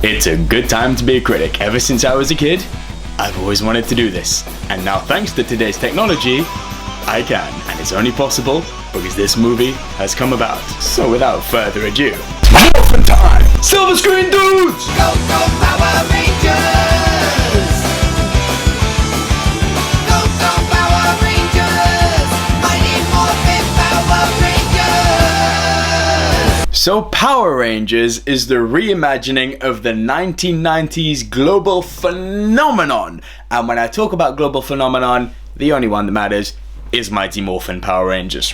It's a good time to be a critic. Ever since I was a kid, I've always wanted to do this. And now thanks to today's technology, I can. And it's only possible because this movie has come about. So without further ado, Morphin' time! Silver screen dudes! Go, go, Power Rangers! Go, go, Power Rangers! Mighty Morphin' Power Rangers! So Power Rangers is the reimagining of the 1990s global phenomenon. And when I talk about global phenomenon, the only one that matters is Mighty Morphin Power Rangers.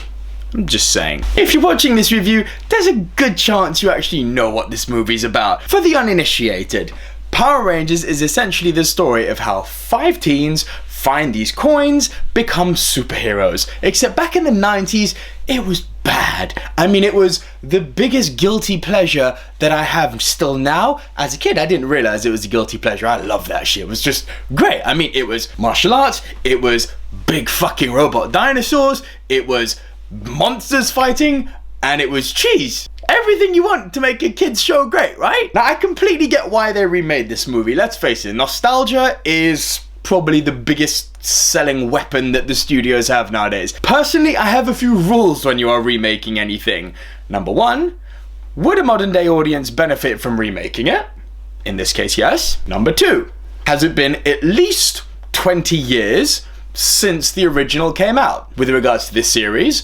I'm just saying. If you're watching this review, there's a good chance you actually know what this movie's about. For the uninitiated, Power Rangers is essentially the story of how 5 teens find these coins, become superheroes. Except back in the 90s, it was bad. I mean, it was the biggest guilty pleasure that I have still now. As a kid, I didn't realize it was a guilty pleasure. I love that shit. It was just great. I mean, it was martial arts, it was big fucking robot dinosaurs, it was monsters fighting, and it was cheese. Everything you want to make a kid's show great, right? Now, I completely get why they remade this movie. Let's face it, nostalgia is probably the biggest selling weapon that the studios have nowadays. Personally, I have a few rules when you are remaking anything. Number 1, would a modern day audience benefit from remaking it? In this case, yes. Number 2, has it been at least 20 years since the original came out? With regards to this series,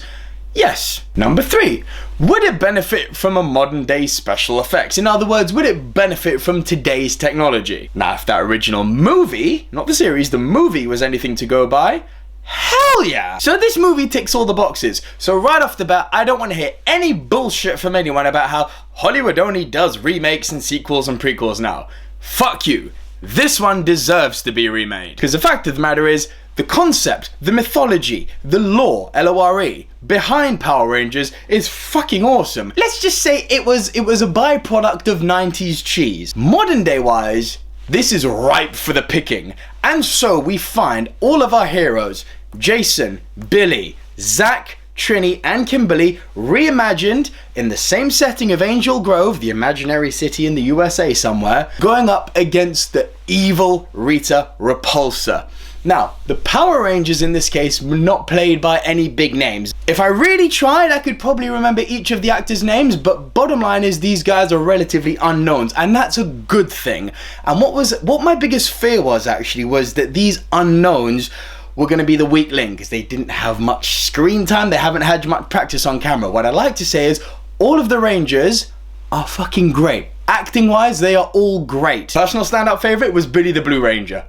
yes. Number 3, would it benefit from a modern day special effects? In other words, would it benefit from today's technology? Now, if that original movie, not the series, the movie was anything to go by, hell yeah! So this movie ticks all the boxes. So right off the bat, I don't want to hear any bullshit from anyone about how Hollywood only does remakes and sequels and prequels now. Fuck you. This one deserves to be remade. Because the fact of the matter is, the concept, the mythology, the lore, L-O-R-E, behind Power Rangers is fucking awesome. Let's just say it was a byproduct of 90s cheese. Modern day wise, this is ripe for the picking. And so we find all of our heroes, Jason, Billy, Zach, Trini and Kimberly, reimagined in the same setting of Angel Grove, the imaginary city in the USA somewhere, going up against the evil Rita Repulsa. Now, the Power Rangers in this case were not played by any big names. If I really tried, I could probably remember each of the actors' names, but bottom line is these guys are relatively unknowns, and that's a good thing. And what my biggest fear was actually was that these unknowns were going to be the weak link, because they didn't have much screen time, they haven't had much practice on camera. What I like to say is, all of the Rangers are fucking great. Acting wise, they are all great. Personal standout favourite was Billy the Blue Ranger.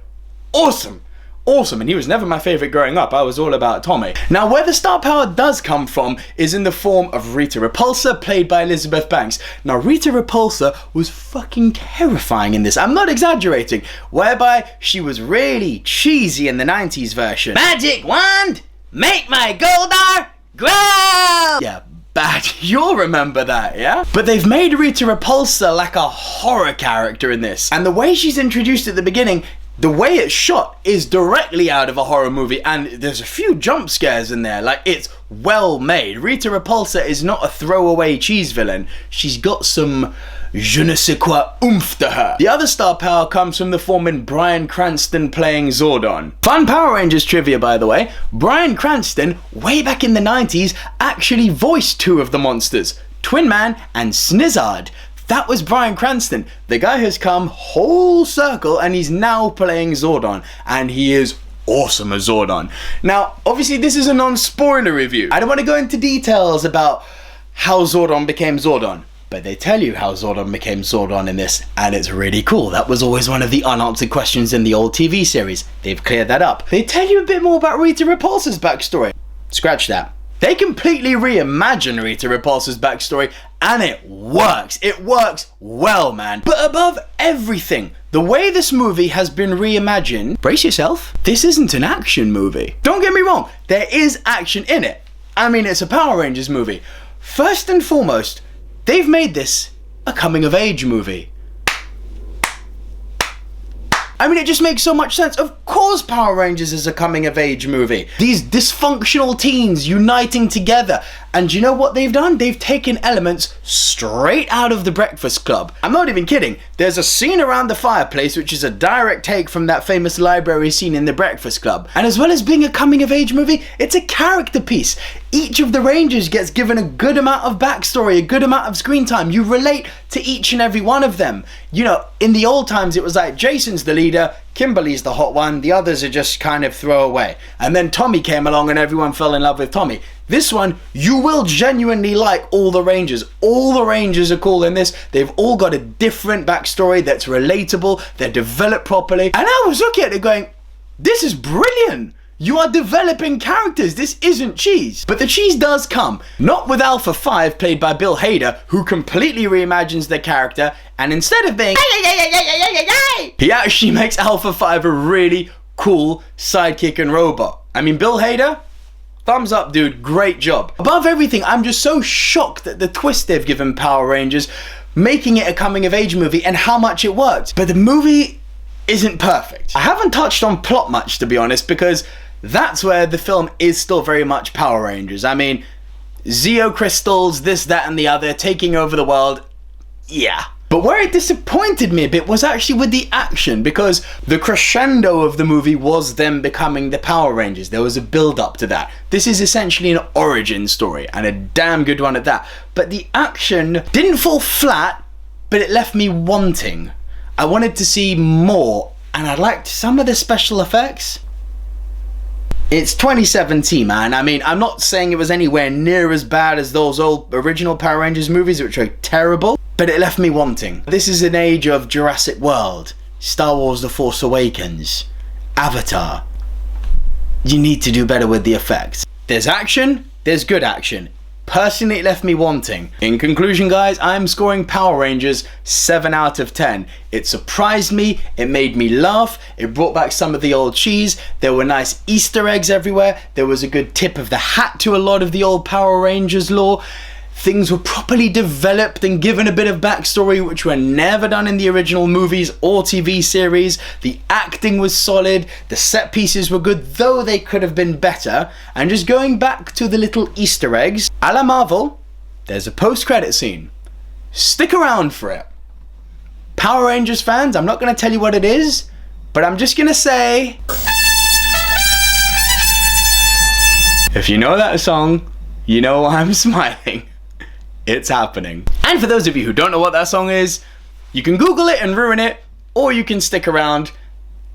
Awesome! Awesome, and he was never my favourite growing up. I was all about Tommy. Now, where the star power does come from is in the form of Rita Repulsa, played by Elizabeth Banks. Now, Rita Repulsa was fucking terrifying in this. I'm not exaggerating. Whereby she was really cheesy in the 90s version. Magic wand, make my Goldar grow! Yeah, bad. You'll remember that, yeah? But they've made Rita Repulsa like a horror character in this. And the way she's introduced at the beginning, the way it's shot is directly out of a horror movie, and there's a few jump scares in there. Like, it's well made. Rita Repulsa is not a throwaway cheese villain. She's got some je ne sais quoi oomph to her. The other star power comes from the form in Bryan Cranston playing Zordon. Fun Power Rangers trivia, by the way. Bryan Cranston, way back in the 90s, actually voiced 2 of the monsters, Twin Man and Snizzard. That was Bryan Cranston. The guy has come whole circle and he's now playing Zordon. And he is awesome as Zordon. Now, obviously this is a non-spoiler review. I don't want to go into details about how Zordon became Zordon. But they tell you how Zordon became Zordon in this, and it's really cool. That was always one of the unanswered questions in the old TV series. They've cleared that up. They tell you a bit more about Rita Repulsa's backstory. Scratch that. They completely reimagine Rita Repulsa's backstory, and it works. It works well, man. But above everything, the way this movie has been reimagined, brace yourself, this isn't an action movie. Don't get me wrong, there is action in it. I mean, it's a Power Rangers movie. First and foremost, they've made this a coming-of-age movie. I mean, it just makes so much sense. Of course Power Rangers is a coming-of-age movie. These dysfunctional teens uniting together And you know what they've done? They've taken elements straight out of The Breakfast Club. I'm not even kidding. There's a scene around the fireplace which is a direct take from that famous library scene in The Breakfast Club. And as well as being a coming of age movie, it's a character piece. Each of the Rangers gets given a good amount of backstory, a good amount of screen time. You relate to each and every one of them. You know, in the old times it was like Jason's the leader, Kimberly's the hot one, the others are just kind of throwaway. And then Tommy came along and everyone fell in love with Tommy. This one, you will genuinely like all the Rangers. All the Rangers are cool in this. They've all got a different backstory that's relatable, they're developed properly. And I was looking at it going, this is brilliant. You are developing characters, this isn't cheese. But the cheese does come, not with Alpha 5 played by Bill Hader, who completely reimagines the character, and instead of being he actually makes Alpha 5 a really cool sidekick and robot. I mean, Bill Hader, thumbs up, dude, great job. Above everything, I'm just so shocked at the twist they've given Power Rangers, making it a coming of age movie and how much it worked. But the movie isn't perfect. I haven't touched on plot much, to be honest, because that's where the film is still very much Power Rangers. I mean, Zeo crystals, this, that, and the other, taking over the world, yeah. But where it disappointed me a bit was actually with the action, because the crescendo of the movie was them becoming the Power Rangers. There was a build up to that. This is essentially an origin story, and a damn good one at that. But the action didn't fall flat, but it left me wanting. I wanted to see more, and I liked some of the special effects. It's 2017, man. I mean, I'm not saying it was anywhere near as bad as those old original Power Rangers movies, which are terrible, but it left me wanting. This is an age of Jurassic World, Star Wars The Force Awakens, Avatar. You need to do better with the effects. There's action, there's good action. Personally, it left me wanting. In conclusion, guys, I'm scoring Power Rangers 7 out of 10. It surprised me, it made me laugh, it brought back some of the old cheese, there were nice Easter eggs everywhere, there was a good tip of the hat to a lot of the old Power Rangers lore. Things were properly developed and given a bit of backstory, which were never done in the original movies or TV series. The acting was solid, the set pieces were good, though they could have been better. And just going back to the little Easter eggs, a la Marvel, there's a post-credit scene. Stick around for it. Power Rangers fans, I'm not going to tell you what it is, but I'm just going to say, if you know that song, you know why I'm smiling. It's happening. And for those of you who don't know what that song is, you can Google it and ruin it, or you can stick around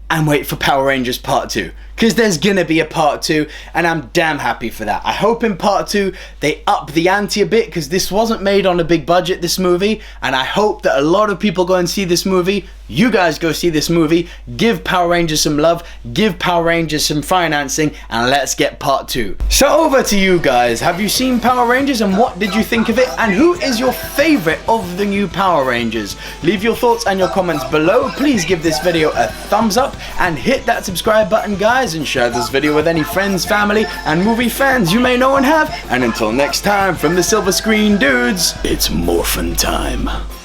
and wait for Power Rangers Part 2. Because there's gonna be a Part 2, and I'm damn happy for that. I hope in Part 2 they up the ante a bit, because this wasn't made on a big budget, this movie, and I hope that a lot of people go and see this movie. You guys go see this movie, give Power Rangers some love, give Power Rangers some financing, and let's get Part 2. So over to you guys. Have you seen Power Rangers, and what did you think of it? And who is your favorite of the new Power Rangers? Leave your thoughts and your comments below. Please give this video a thumbs up and hit that subscribe button, guys, and share this video with any friends, family, and movie fans you may know and have. And until next time, from the Silver Screen Dudes, it's morphin' time.